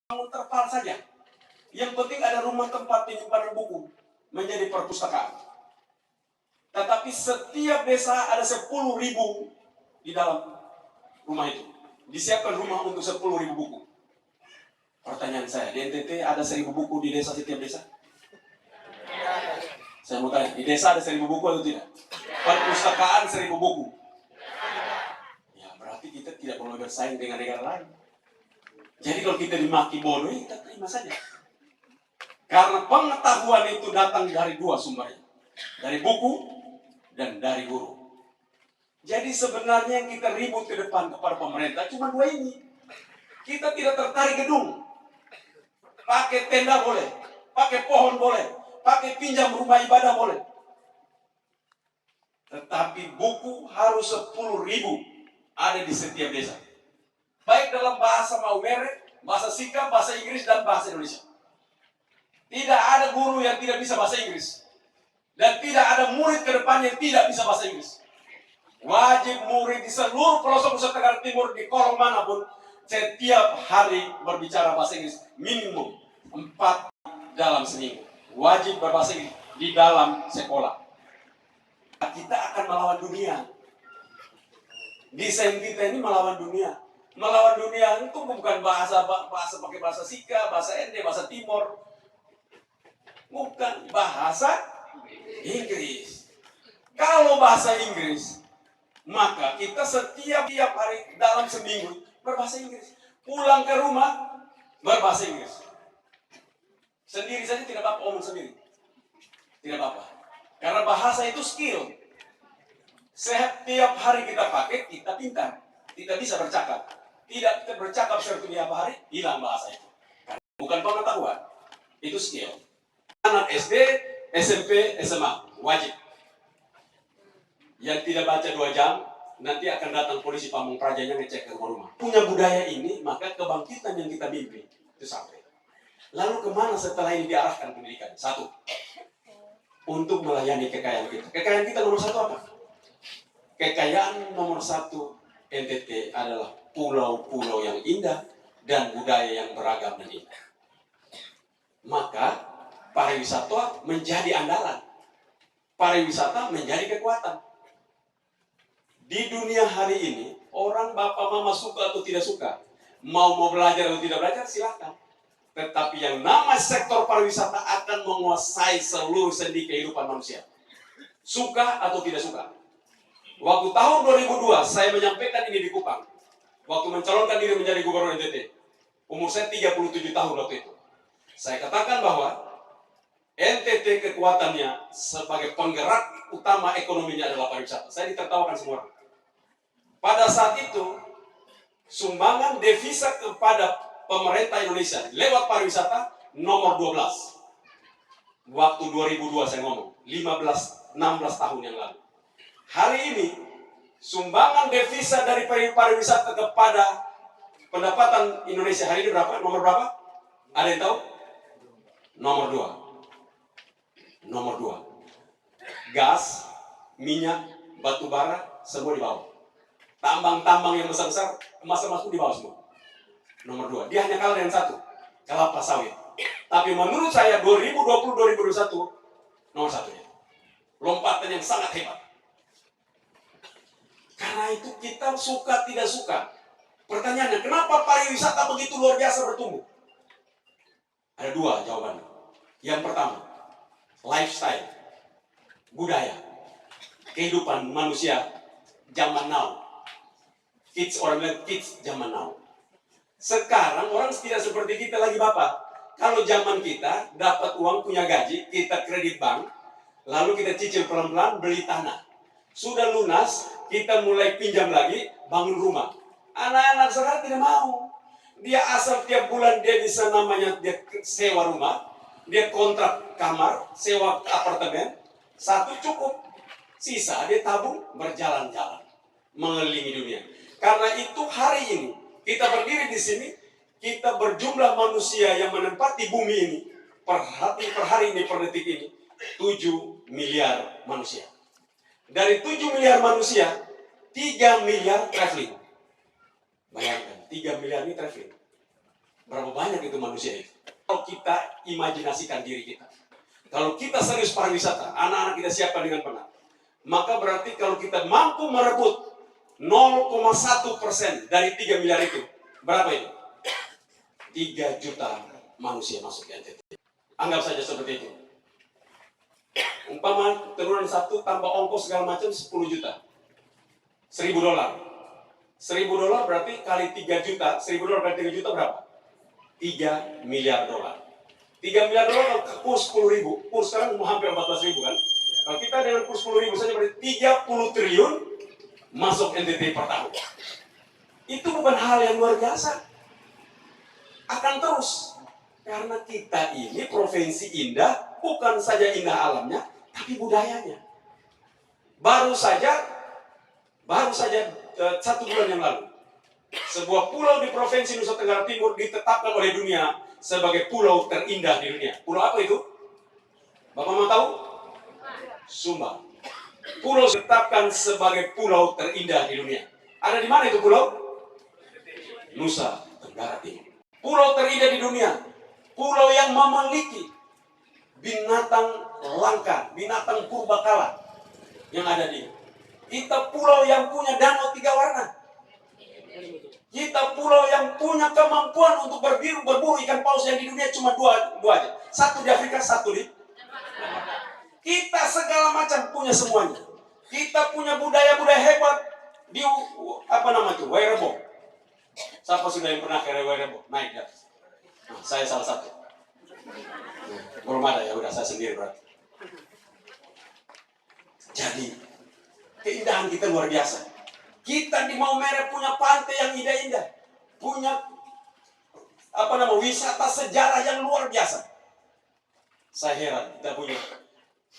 bangun terpal saja. Yang penting ada rumah tempat penyimpanan buku menjadi perpustakaan. Tetapi setiap desa ada 10.000 di dalam rumah itu. Disiapkan rumah untuk 10.000 buku. Pertanyaan saya, di NTT ada 1.000 buku di desa setiap desa? Saya mau tanya, di desa ada 1.000 buku atau tidak? Perpustakaan 1.000 buku. Ya berarti kita tidak boleh bersaing dengan negara lain. Jadi kalau kita dimaki bodoh, kita terima saja. Karena pengetahuan itu datang dari dua sumbernya. Dari buku dan dari guru. Jadi sebenarnya yang kita ribut ke depan kepada pemerintah cuma dua ini. Kita tidak tertarik gedung. Pakai tenda boleh, pakai pohon boleh, pakai pinjam rumah ibadah boleh. Tetapi buku harus 10.000 ada di setiap desa. Baik dalam bahasa Maumere, bahasa Sika, bahasa Inggris, dan bahasa Indonesia. Tidak ada guru yang tidak bisa bahasa Inggris. Dan tidak ada murid ke depan yang tidak bisa bahasa Inggris. Wajib murid di seluruh pelosok Nusa Tenggara Timur di kolom manapun setiap hari berbicara bahasa Inggris minimum 4 dalam seminggu. Wajib berbahasa Inggris di dalam sekolah. Kita akan melawan dunia. Desain kita ini melawan dunia. Melawan dunia itu bukan bahasa pakai bahasa Sika, bahasa Ende, bahasa Timur. Bukan bahasa Inggris. Kalau bahasa Inggris, maka kita setiap hari dalam seminggu berbahasa Inggris. Pulang ke rumah berbahasa Inggris. Sendiri saja tidak apa-apa, omong sendiri. Tidak apa-apa. Karena bahasa itu skill. Setiap hari kita pakai, kita pintar. Kita bisa bercakap. Tidak kita bercakap setiap hari, hilang bahasa itu. Bukan pengetahuan. Itu skill. Anak SD, SMP, SMA, wajib. Yang tidak baca 2 jam, nanti akan datang polisi Pamung Prajanya ngecek ke rumah. Punya budaya ini, maka kebangkitan yang kita mimpi, itu sampai. Lalu kemana setelah ini diarahkan pendidikan? 1. Untuk melayani kekayaan kita. Kekayaan kita nomor 1 apa? Kekayaan nomor 1 NTT adalah pulau-pulau yang indah dan budaya yang beragam dan indah. Maka pariwisata menjadi andalan. Pariwisata menjadi kekuatan. Di dunia hari ini, orang bapak mama suka atau tidak suka, mau belajar atau tidak belajar, silakan. Tetapi yang nama sektor pariwisata akan menguasai seluruh sendi kehidupan manusia. Suka atau tidak suka. Waktu tahun 2002, saya menyampaikan ini di Kupang. Waktu mencalonkan diri menjadi gubernur NTT. Umur saya 37 tahun waktu itu. Saya katakan bahwa NTT kekuatannya sebagai penggerak utama ekonominya adalah pariwisata. Saya ditertawakan semua orang. Pada saat itu, sumbangan devisa kepada pemerintah Indonesia lewat pariwisata nomor 12. Waktu 2002 saya ngomong, 16 tahun yang lalu. Hari ini, sumbangan devisa dari pariwisata kepada pendapatan Indonesia hari ini berapa? Nomor berapa? Ada yang tahu? Nomor 2. Nomor 2. Gas, minyak, batu bara, semua di bawah. Tambang-tambang yang besar-besar, emas-emas pun di bawah semua. Nomor 2. Dia hanya kalah dengan 1. Kelapa sawit. Tapi menurut saya 2020-2021 nomor 1-nya. Lompatan yang sangat hebat. Karena itu kita suka tidak suka. Pertanyaannya, kenapa pariwisata begitu luar biasa bertumbuh? Ada 2 jawabannya. Yang pertama, lifestyle, budaya, kehidupan manusia zaman now. Orang bilang kids zaman now. Sekarang orang tidak seperti kita lagi bapak. Kalau zaman kita dapat uang punya gaji, kita kredit bank, lalu kita cicil pelan-pelan beli tanah. Sudah lunas, kita mulai pinjam lagi, bangun rumah. Anak-anak sekarang tidak mau. Dia asal tiap bulan dia bisa namanya dia sewa rumah, dia kontrak kamar, sewa apartemen, 1 cukup. Sisa dia tabung berjalan-jalan, mengelilingi dunia. Karena itu hari ini kita berdiri di sini, kita berjumlah manusia yang menempati bumi ini per hari ini, per detik ini 7 miliar manusia. Dari 7 miliar manusia, 3 miliar traveling. Bayangkan, 3 miliar ini traveling. Berapa banyak itu manusia itu? Kalau kita imajinasikan diri kita, kalau kita serius pariwisata, anak-anak kita siapkan dengan benar, maka berarti kalau kita mampu merebut 0,1% dari 3 miliar itu, berapa itu? 3 juta manusia masuk ke NTT. Anggap saja seperti itu. Umpama turunan 1 tambah ongkos segala macam 10 juta. $1.000. $1.000 berarti kali 3 juta. $1.000 kali 3 juta berapa? 3 miliar dolar. 3 miliar dolar kalau kurs 10.000. Kurs sekarang mau hampir 14.000 kan? Kalau kita dengan kurs 10.000 saja berarti 30 triliun masuk NTT per tahun. Itu bukan hal yang luar biasa. Akan terus. Karena kita ini provinsi indah, bukan saja indah alamnya, tapi budayanya. Baru saja 1 bulan yang lalu, sebuah pulau di Provinsi Nusa Tenggara Timur ditetapkan oleh dunia sebagai pulau terindah di dunia. Pulau apa itu? Bapak mau tahu? Sumba. Pulau ditetapkan sebagai pulau terindah di dunia. Ada di mana itu pulau? Nusa Tenggara Timur. Pulau terindah di dunia. Pulau yang memiliki binatang langka, binatang purbakala yang ada di. Kita pulau yang punya danau 3 warna. Kita pulau yang punya kemampuan untuk berburu ikan paus yang di dunia cuma dua aja. 1 di Afrika, 1 di. Kita segala macam punya semuanya. Kita punya budaya-budaya hebat di Wairebo. Siapa sudah yang pernah ke Wairebo? Naik ya. Nah, saya salah satu. Belum ada ya, udah saya sendiri berarti. Jadi keindahan kita luar biasa. Kita di Maumere punya pantai yang indah-indah, punya wisata sejarah yang luar biasa. Saya heran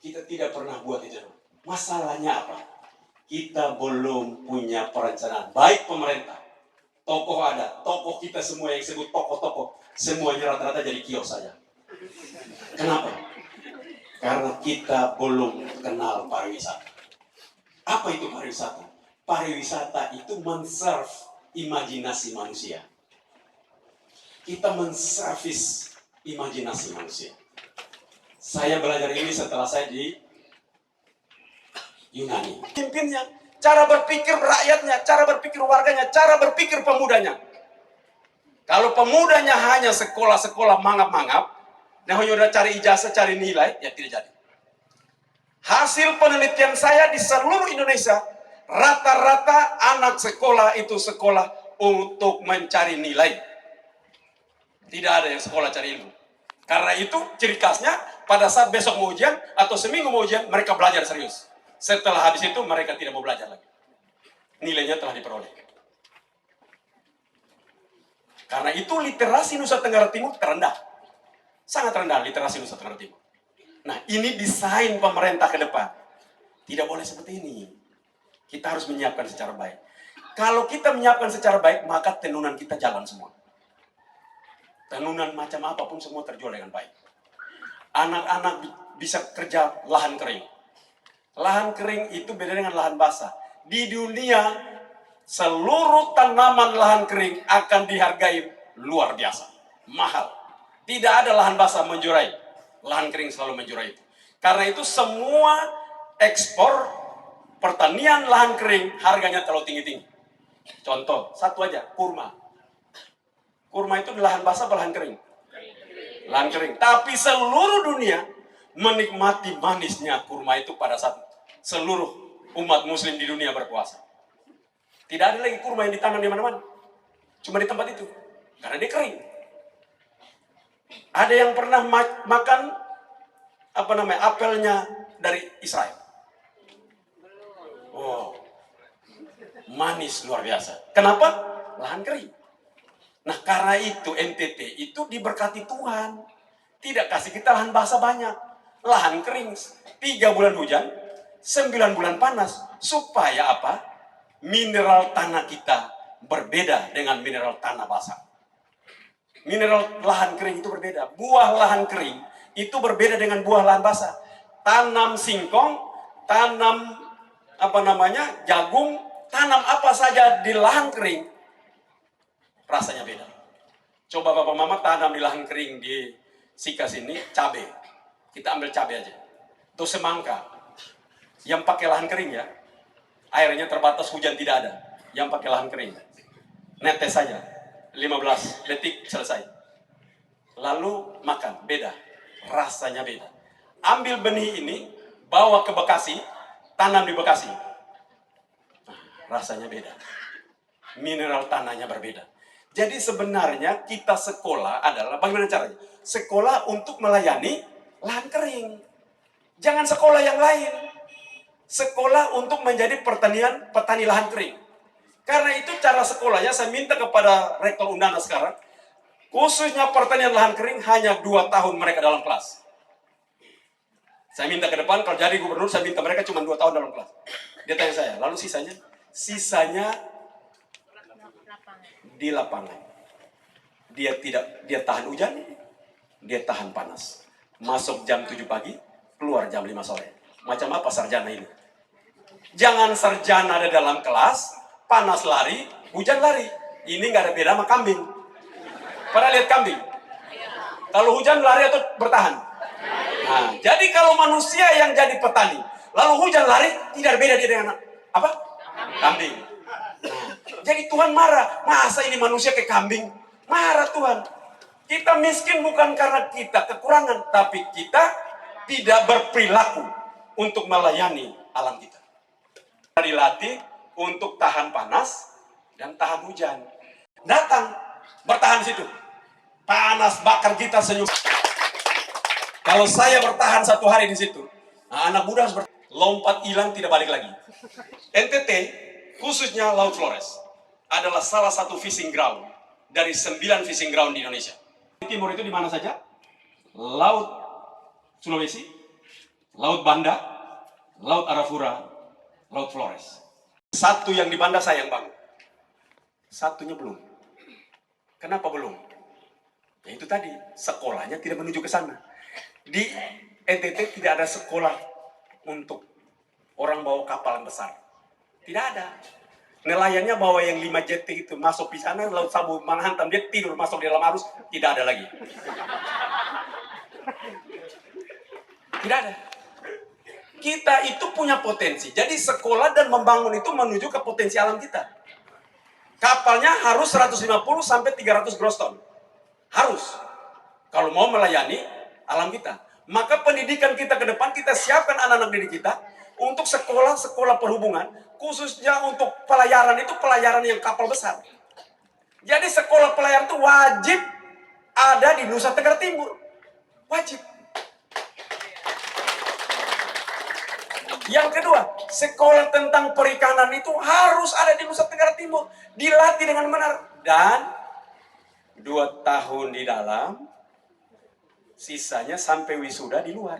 kita tidak pernah buat itu. Masalahnya apa? Kita belum punya perencanaan. Baik pemerintah, tokoh ada, tokoh kita semua yang sebut tokoh-tokoh, semuanya rata-rata jadi kios saja. Kenapa? Karena kita belum kenal pariwisata. Apa itu pariwisata? Pariwisata itu men-serve imajinasi manusia. Kita men-service imajinasi manusia. Saya belajar ini setelah saya di Yunani. Pimpinnya, cara berpikir rakyatnya, cara berpikir warganya, cara berpikir pemudanya. Kalau pemudanya hanya sekolah-sekolah mangap-mangap, nah hanya udah cari ijazah, cari nilai, ya tidak jadi. Hasil penelitian saya di seluruh Indonesia, rata-rata anak sekolah itu sekolah untuk mencari nilai. Tidak ada yang sekolah cari ilmu. Karena itu ciri khasnya pada saat besok mau ujian atau seminggu mau ujian, mereka belajar serius. Setelah habis itu mereka tidak mau belajar lagi. Nilainya telah diperoleh. Karena itu literasi Nusa Tenggara Timur terendah. Sangat rendah literasi Nusa Tenggara Timur. Nah, ini desain pemerintah ke depan. Tidak boleh seperti ini. Kita harus menyiapkan secara baik. Kalau kita menyiapkan secara baik, maka tenunan kita jalan semua. Tenunan macam apapun semua terjual dengan baik. Anak-anak bisa kerja lahan kering. Lahan kering itu beda dengan lahan basah. Di dunia, seluruh tanaman lahan kering akan dihargai luar biasa. Mahal. Tidak ada lahan basah menjurai. Lahan kering selalu menjurai itu. Karena itu semua ekspor pertanian lahan kering harganya terlalu tinggi-tinggi. Contoh, satu aja, kurma. Kurma itu di lahan basah atau lahan kering? Lahan kering. Tapi seluruh dunia menikmati manisnya kurma itu pada saat seluruh umat muslim di dunia berpuasa. Tidak ada lagi kurma yang ditanam di mana-mana. Cuma di tempat itu. Karena dia kering. Ada yang pernah makan apelnya dari Israel? Oh, manis luar biasa. Kenapa? Lahan kering. Nah, karena itu NTT itu diberkati Tuhan. Tidak kasih kita lahan basah banyak. Lahan kering. 3 bulan hujan, 9 bulan panas. Supaya apa? Mineral tanah kita berbeda dengan mineral tanah basah. Mineral lahan kering itu berbeda. Buah lahan kering itu berbeda dengan buah lahan basah. Tanam singkong, tanam jagung, tanam apa saja di lahan kering, rasanya beda. Coba bapak mama tanam di lahan kering di Sika sini, cabai. Kita ambil cabai aja. Itu semangka. Yang pakai lahan kering ya, airnya terbatas, hujan tidak ada. Yang pakai lahan kering, netes saja, 15 detik selesai. Lalu makan, beda. Rasanya beda. Ambil benih ini, bawa ke Bekasi, tanam di Bekasi. Nah, rasanya beda. Mineral tanahnya berbeda. Jadi sebenarnya kita sekolah adalah bagaimana caranya? Sekolah untuk melayani lahan kering. Jangan sekolah yang lain. Sekolah untuk menjadi petani lahan kering. Karena itu cara sekolahnya, saya minta kepada Rektor Undana sekarang, khususnya pertanian lahan kering hanya 2 tahun mereka dalam kelas. Saya minta ke depan, kalau jadi gubernur, saya minta mereka cuma 2 tahun dalam kelas. Dia tanya saya, lalu sisanya? Sisanya di lapangan. Dia tahan hujan, dia tahan panas. Masuk jam 7 pagi, keluar jam 5 sore. Macam apa sarjana ini? Jangan sarjana ada dalam kelas, panas lari, hujan lari. Ini nggak ada beda sama kambing. Pernah lihat kambing? Kalau hujan lari atau bertahan? Nah, jadi kalau manusia yang jadi petani, lalu hujan lari, tidak beda dia dengan apa? Kambing. Nah, jadi Tuhan marah. Masa ini manusia kayak kambing? Marah Tuhan. Kita miskin bukan karena kita kekurangan, tapi kita tidak berperilaku untuk melayani alam kita. Dilatih untuk tahan panas dan tahan hujan. Datang, bertahan di situ. Panas bakar kita senyum. Kalau saya bertahan 1 hari di situ, nah anak muda harus lompat hilang tidak balik lagi. NTT, khususnya Laut Flores, adalah salah satu fishing ground dari 9 fishing ground di Indonesia. Di timur itu di mana saja? Laut Sulawesi, Laut Banda, Laut Arafura, Laut Flores. Satu yang di Banda saya yang bangun. Satunya belum. Kenapa belum? Ya itu tadi, sekolahnya tidak menuju ke sana. Di NTT tidak ada sekolah untuk orang bawa kapal yang besar. Tidak ada. Nelayannya bawa yang 5 jet itu, masuk di sana, Laut Sabu menghantam, dia tidur masuk di dalam arus, tidak ada lagi. Tidak ada. Kita itu punya potensi. Jadi sekolah dan membangun itu menuju ke potensi alam kita. Kapalnya harus 150 sampai 300 gross ton. Harus. Kalau mau melayani alam kita. Maka pendidikan kita ke depan, kita siapkan anak-anak didik kita untuk sekolah-sekolah perhubungan, khususnya untuk pelayaran itu pelayaran yang kapal besar. Jadi sekolah pelayaran itu wajib ada di Nusa Tenggara Timur. Wajib. Yang kedua, sekolah tentang perikanan itu harus ada di Nusa Tenggara Timur. Dilatih dengan benar. Dan 2 tahun di dalam, sisanya sampai wisuda di luar.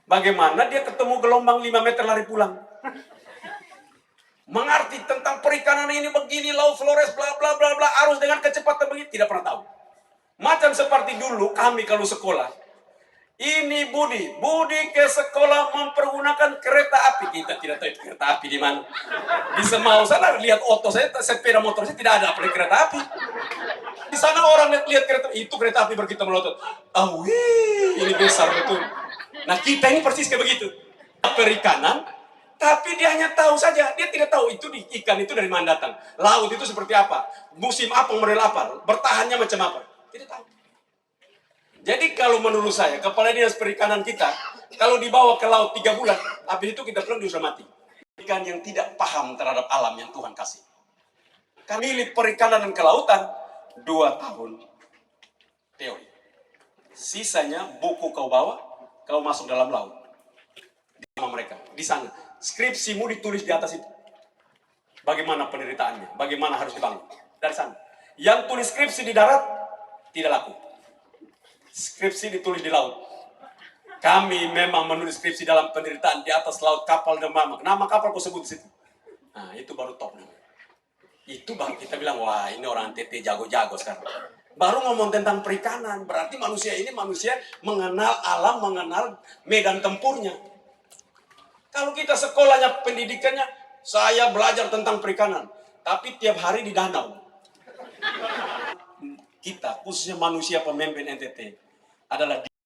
Bagaimana dia ketemu gelombang 5 meter lari pulang. Mengerti tentang perikanan ini begini, Laut Flores, bla bla bla bla, arus dengan kecepatan begini, tidak pernah tahu. Macam seperti dulu kami kalau sekolah, ini Budi ke sekolah mempergunakan kereta api. Kita tidak tahu kereta api di mana. Di Semau sana lihat oto saya, sepeda motor saya tidak ada apalagi kereta api. Di sana orang lihat kereta, itu kereta api berkita melotot. Wih, ini besar betul. Nah kita ini persis kayak begitu. Perikanan, tapi dia hanya tahu saja. Dia tidak tahu itu ikan itu dari mana datang. Laut itu seperti apa. Musim apa, model apa. Bertahannya macam apa. Tidak tahu. Jadi kalau menurut saya, kepala dinas perikanan kita, kalau dibawa ke laut 3 bulan, habis itu kita pulang dia sudah mati. Ikan yang tidak paham terhadap alam yang Tuhan kasih. Kami milih perikanan dan kelautan, 2 tahun teori. Sisanya buku kau bawa, kau masuk dalam laut. Sama mereka, di sana. Skripsimu ditulis di atas itu. Bagaimana penderitaannya, bagaimana harus dibangun. Dari sana. Yang tulis skripsi di darat, tidak laku. Skripsi ditulis di laut. Kami memang menulis skripsi dalam penderitaan di atas laut, kapal dan nama kapal kau sebut di situ. Nah, itu baru top. Itu baru kita bilang, wah ini orang TT jago-jago sekarang. Baru ngomong tentang perikanan, berarti manusia ini manusia mengenal alam, mengenal medan tempurnya. Kalau kita sekolahnya, pendidikannya, saya belajar tentang perikanan, tapi tiap hari di danau. kita, khususnya manusia pemimpin NTT, adalah